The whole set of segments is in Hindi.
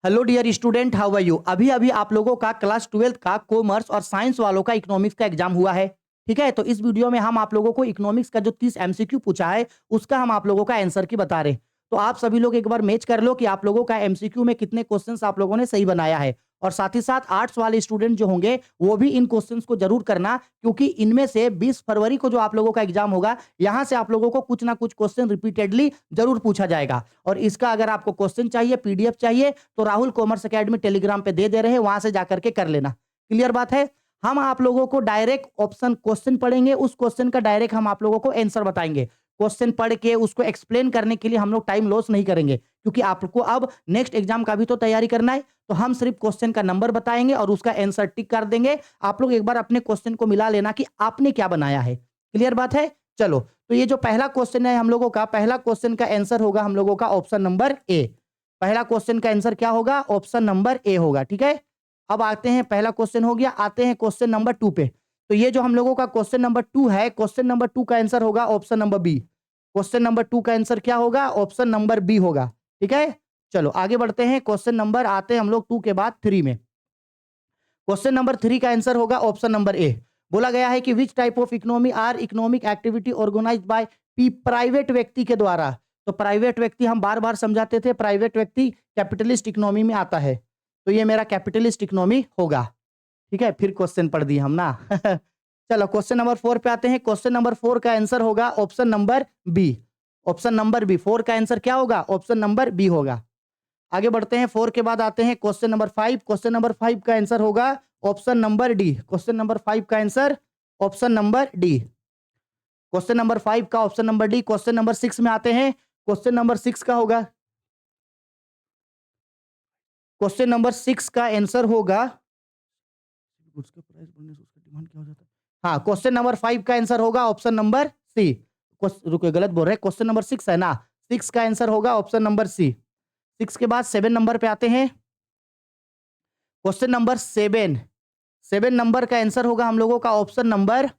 Hello dear student, how are you. अभी अभी आप लोगों का क्लास 12th का कॉमर्स और साइंस वालों का इकोनॉमिक्स का एग्जाम हुआ है। ठीक है, तो इस वीडियो में हम आप लोगों को इकोनॉमिक्स का जो 30 एमसीक्यू पूछा है उसका हम आप लोगों का आंसर की बता रहे हैं। तो आप सभी लोग एक बार मैच कर लो कि आप लोगों का एमसीक्यू में कितने क्वेश्चंस आप लोगों ने सही बनाया है। और साथ ही साथ आर्ट्स वाले स्टूडेंट जो होंगे वो भी इन क्वेश्चंस को जरूर करना, क्योंकि इनमें से 20 फरवरी को जो आप लोगों का एग्जाम होगा यहां से आप लोगों को कुछ ना कुछ क्वेश्चन रिपीटेडली जरूर पूछा जाएगा। और इसका अगर आपको क्वेश्चन चाहिए, पीडीएफ चाहिए, तो राहुल कॉमर्स एकेडमी टेलीग्राम पे दे रहे हैं, वहां से जाकर के कर लेना। क्लियर बात है। हम आप लोगों को डायरेक्ट ऑप्शन क्वेश्चन पढ़ेंगे, उस क्वेश्चन का डायरेक्ट हम आप लोगों को आंसर बताएंगे। क्वेश्चन पढ़ के उसको एक्सप्लेन करने के लिए हम लोग टाइम लॉस नहीं करेंगे, क्योंकि आपको अब नेक्स्ट एग्जाम का भी तो तैयारी करना है। तो हम सिर्फ क्वेश्चन का नंबर बताएंगे और उसका आंसर टिक कर देंगे। आप लोग एक बार अपने क्वेश्चन को मिला लेना कि आपने क्या बनाया है। क्लियर बात है। चलो, तो ये जो पहला क्वेश्चन है हम लोगों का, पहला क्वेश्चन का आंसर होगा हम लोगों का ऑप्शन नंबर ए। पहला क्वेश्चन का आंसर क्या होगा? ऑप्शन नंबर ए होगा। ठीक है, अब आते हैं, पहला क्वेश्चन हो गया, आते हैं क्वेश्चन नंबर 2 पे। तो ये जो हम लोगों का क्वेश्चन नंबर 2 है, क्वेश्चन नंबर 2 का आंसर होगा option number B. Question number 2 का आंसर क्या होगा? ऑप्शन नंबर बी होगा। ठीक है, चलो आगे बढ़ते हैं। क्वेश्चन नंबर आते हैं हम लोग 2 के बाद 3 में। क्वेश्चन नंबर 3 का आंसर होगा ऑप्शन नंबर ए। बोला गया है कि which type of economy are economic activity organised by private व्यक्ति के द्वारा। तो प्राइवेट व्यक्ति हम बार बार समझाते थे, प्राइवेट व्यक्ति कैपिटलिस्ट इकोनॉमी में आता है। तो ये मेरा कैपिटलिस्ट इकोनॉमी होगा। ठीक है, फिर क्वेश्चन पढ़ दिए हम ना। चलो क्वेश्चन नंबर 4 पे आते हैं। क्वेश्चन नंबर 4 का आंसर होगा option number B. Option number B, 4 का आंसर क्या होगा? ऑप्शन नंबर बी होगा। आगे बढ़ते हैं, 4 के बाद आते हैं क्वेश्चन नंबर 5। क्वेश्चन नंबर 5 का आंसर होगा option number D. Question number 5 का answer option number D. Question number 5 का option number D. Question number 6 में आते हैं। क्वेश्चन नंबर 6 का होगा, क्वेश्चन नंबर 6 का आंसर होगा, उसका प्राइस बढ़ने से उसका डिमांड क्या हो जाता है। हाँ, क्वेश्चन नंबर 5 का आंसर होगा ऑप्शन नंबर सी। रुको, गलत बोल रहे हैं, क्वेश्चन नंबर 6 है ना, 6 का आंसर होगा ऑप्शन नंबर सी। 6 के बाद 7 नंबर पे आते हैं। क्वेश्चन नंबर 7, 7 नंबर का आंसर होगा हम लोगों का ऑप्शन नंबर,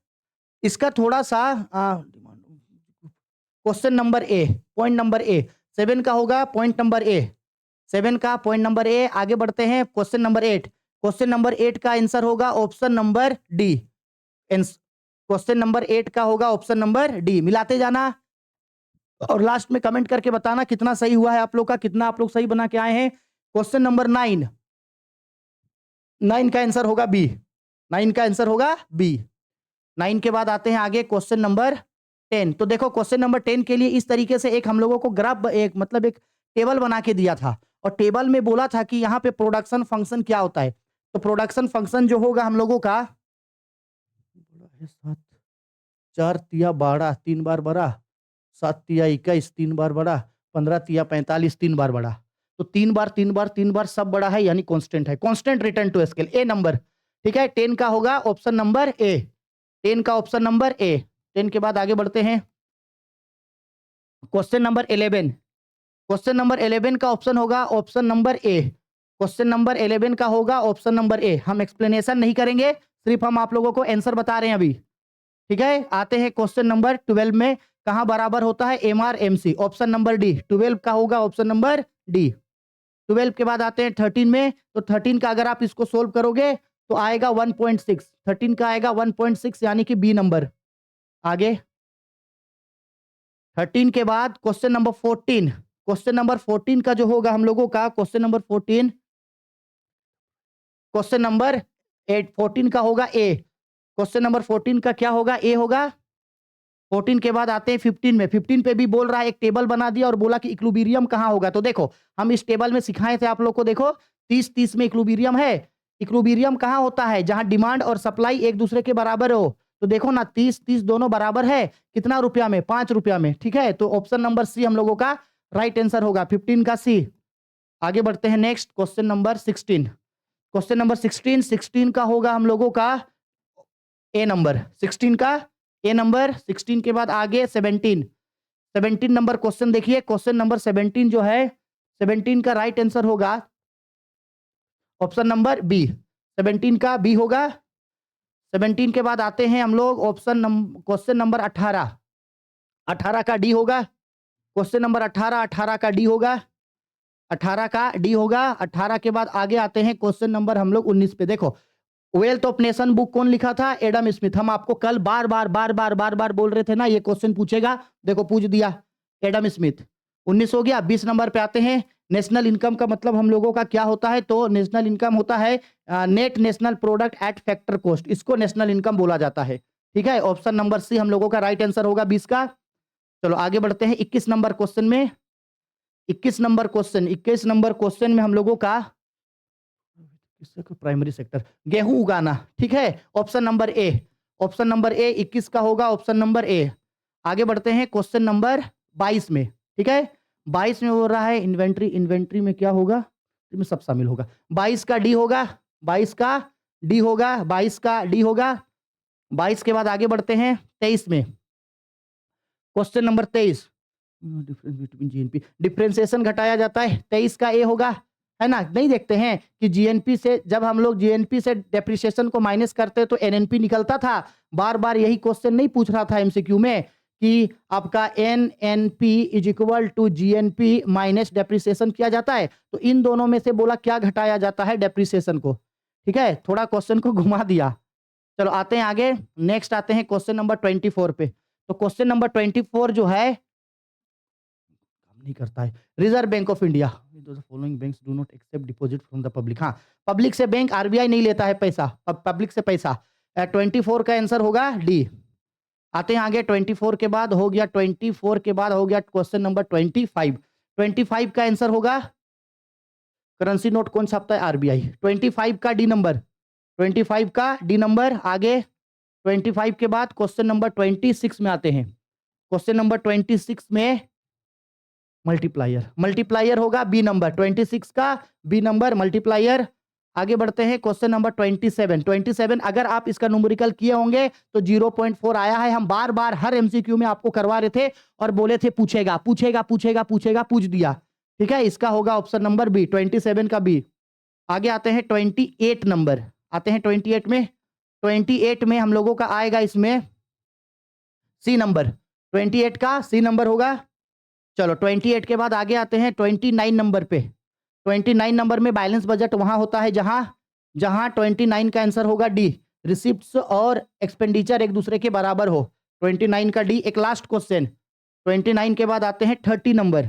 इसका थोड़ा सा question number A, point number A. 7 का होगा पॉइंट नंबर ए, 7 का पॉइंट नंबर ए। आगे बढ़ते हैं, क्वेश्चन नंबर 8। क्वेश्चन नंबर 8 का आंसर होगा option number D. Question number 8 का होगा ऑप्शन नंबर डी। मिलाते जाना और लास्ट में कमेंट करके बताना कितना सही हुआ है आप लोग का, कितना आप लोग सही बना के आए हैं। क्वेश्चन नंबर 9, 9 का आंसर होगा बी। 9 का आंसर होगा बी। 9 के बाद आते हैं आगे क्वेश्चन नंबर 10। तो देखो क्वेश्चन नंबर 10 के लिए इस तरीके से एक हम लोगों को ग्राफ, एक मतलब एक टेबल बना के दिया था, और टेबल में बोला था कि यहाँ पे प्रोडक्शन फंक्शन क्या होता है। तो प्रोडक्शन फंक्शन जो होगा हम लोगों का, 7 4 तिया 12 3 बार बड़ा, 7 तिया 21 3 बार बड़ा, 15 तिया 45 3 बार बड़ा। तो 3 बार 3 बार 3 बार सब बड़ा है, यानी कांस्टेंट है, constant return to scale, a number. ठीक है, 10 का होगा ऑप्शन नंबर ए। 10 का ऑप्शन नंबर ए। 10 के बाद आगे बढ़ते हैं, क्वेश्चन नंबर 11। क्वेश्चन नंबर 11 का ऑप्शन होगा option number A. Question number 11 का होगा ऑप्शन नंबर ए। हम एक्सप्लेनेशन नहीं करेंगे, सिर्फ हम आप लोगों को आंसर बता रहे हैं अभी। ठीक है, आते हैं क्वेश्चन नंबर 12 में। कहां बराबर होता है M R M C? Option number D. 12 का होगा ऑप्शन नंबर डी। 12 के बाद आते हैं 13 में। तो 13 का अगर आप इसको सोल्व करोगे तो आएगा 1.6। 13 का आएगा 1.6, यानी कि बी नंबर। आगे 13 के बाद क्वेश्चन नंबर 14। क्वेश्चन नंबर 14 का जो होगा हम लोगों का, क्वेश्चन नंबर 14, क्वेश्चन नंबर 14 का होगा ए। क्वेश्चन नंबर 14 का क्या होगा? ए होगा। 14 के बाद आते हैं 15 में। 15 पे भी बोल रहा है, एक टेबल बना दिया और बोला कि इक्विलिब्रियम कहां होगा। तो देखो हम इस टेबल में सिखाए थे आप लोग को, देखो 30-30 में इक्विलिब्रियम है। इक्विलिब्रियम कहां होता है? जहां डिमांड और सप्लाई एक दूसरे के बराबर हो। तो देखो ना, 30-30 दोनों बराबर है, कितना रुपया में? 5 रुपया में। ठीक है, तो ऑप्शन नंबर सी हम लोगों का राइट आंसर होगा, 15 का सी। आगे बढ़ते हैं next, question number 16। Question number 16, 16 का होगा हम लोगों का ए नंबर। 16 का ए नंबर। 16 के बाद आगे 17। 17 नंबर क्वेश्चन देखिए, क्वेश्चन नंबर 17 जो है, 17 का राइट आंसर होगा ऑप्शन नंबर बी। 17 का बी होगा। 17 के बाद आते हैं हम लोग क्वेश्चन नंबर 18। 18 का डी होगा। क्वेश्चन नंबर 18, 18 का डी होगा। 18 का डी होगा। 18 के बाद आगे आते हैं क्वेश्चन नंबर हम लोग 19 पे। देखो वेल्थ ऑफ नेशन बुक कौन लिखा था? Adam Smith. हम आपको कल बार बार बोल रहे थे ना ये क्वेश्चन पूछेगा, देखो पूछ दिया, एडम स्मिथ। 19 हो गया। 20 नंबर पे आते हैं। नेशनल इनकम का मतलब हम लोगों का क्या होता है? तो नेशनल इनकम होता है net national product at factor cost, इसको नेशनल इनकम बोला जाता है। ठीक है, ऑप्शन नंबर सी हम लोगों का राइट आंसर होगा 20 का। चलो आगे बढ़ते हैं 21 नंबर क्वेश्चन में। 21 नंबर क्वेश्चन में हम लोगों का प्राइमरी सेक्टर गेहूं उगाना। ठीक है, ऑप्शन नंबर ए 21 का होगा ऑप्शन नंबर ए। आगे बढ़ते हैं क्वेश्चन नंबर 22 में। ठीक है, 22 में बोल रहा है इन्वेंट्री में क्या होगा? इसमें सब शामिल होगा। 22 का डी होगा। 22 का डी होगा। 22 का डी होगा। 22 के बाद आगे बढ़ते हैं 23 में। Question number 23, difference between GNP, differentiation घटाया जाता है, 23 का ए होगा, है ना? नहीं देखते हैं कि जीएनपी से जब हम लोग जीएनपी से डेप्रिसिएशन को माइनस करते तो एनएनपी निकलता था। बार बार यही क्वेश्चन नहीं पूछ रहा था एमसीक्यू में कि आपका NNP is equal to GNP minus depreciation किया जाता है, तो इन दोनों में से बोला क्या घटाया जाता है? डेप्रिसिएशन को। ठीक है, थोड़ा क्वेश्चन को घुमा दिया। चलो आते हैं आगे, नेक्स्ट आते हैं क्वेश्चन नंबर 24 पे। तो क्वेश्चन नंबर 24 जो है नहीं करता है। Reserve bank of India, following banks do not accept deposit from the public. हाँ, पब्लिक से बैंक आरबीआई नहीं लेता है पैसा, पब्लिक से पैसा। 24 का आंसर होगा डी। आते हैं आगे 24 के बाद हो गया 24 के बाद हो गया क्वेश्चन नंबर 25। 25 का आंसर होगा करेंसी नोट कौन छापता है? आरबीआई। 25 का डी नंबर, 25 का डी नंबर। आगे 25 के बाद क्वेश्चन नंबर 26 में आते हैं। क्वेश्चन नंबर 26 में मल्टीप्लायर होगा बी नंबर। 26 का बी नंबर मल्टीप्लायर। आगे बढ़ते हैं क्वेश्चन नंबर 27। अगर आप इसका न्यूमेरिकल किए होंगे तो 0.4 आया है। हम बार बार हर एमसीक्यू में आपको करवा रहे थे और बोले थे पूछेगा, पूछ दिया। ठीक है, इसका होगा ऑप्शन नंबर बी, 27 का बी। आगे आते हैं 28 नंबर, आते हैं 28 में। 28 में हम लोगों का आएगा इसमें सी नंबर, 28 का सी नंबर होगा। चलो 28 के बाद आगे आते हैं 29 नंबर पे। 29 नंबर में बैलेंस बजट वहां होता है जहां 29 का आंसर होगा डी, रिसिप्ट्स और एक्सपेंडिचर एक दूसरे के बराबर हो। 29 का डी। एक लास्ट क्वेश्चन 29 के बाद आते हैं 30 नंबर।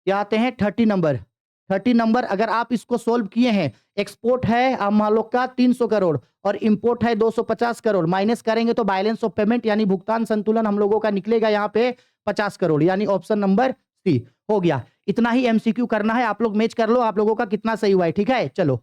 क्या आते हैं? 30 नंबर। 30 नंबर अगर आप इसको सोल्व किए हैं, एक्सपोर्ट है हम लोग का 300 करोड़ और इंपोर्ट है 250 करोड़, माइनस करेंगे तो बैलेंस ऑफ पेमेंट यानी भुगतान संतुलन हम लोगों का निकलेगा यहाँ पे 50 करोड़, यानी ऑप्शन नंबर सी हो गया। इतना ही एमसीक्यू करना है, आप लोग मैच कर लो आप लोगों का कितना सही हुआ है। ठीक है, चलो।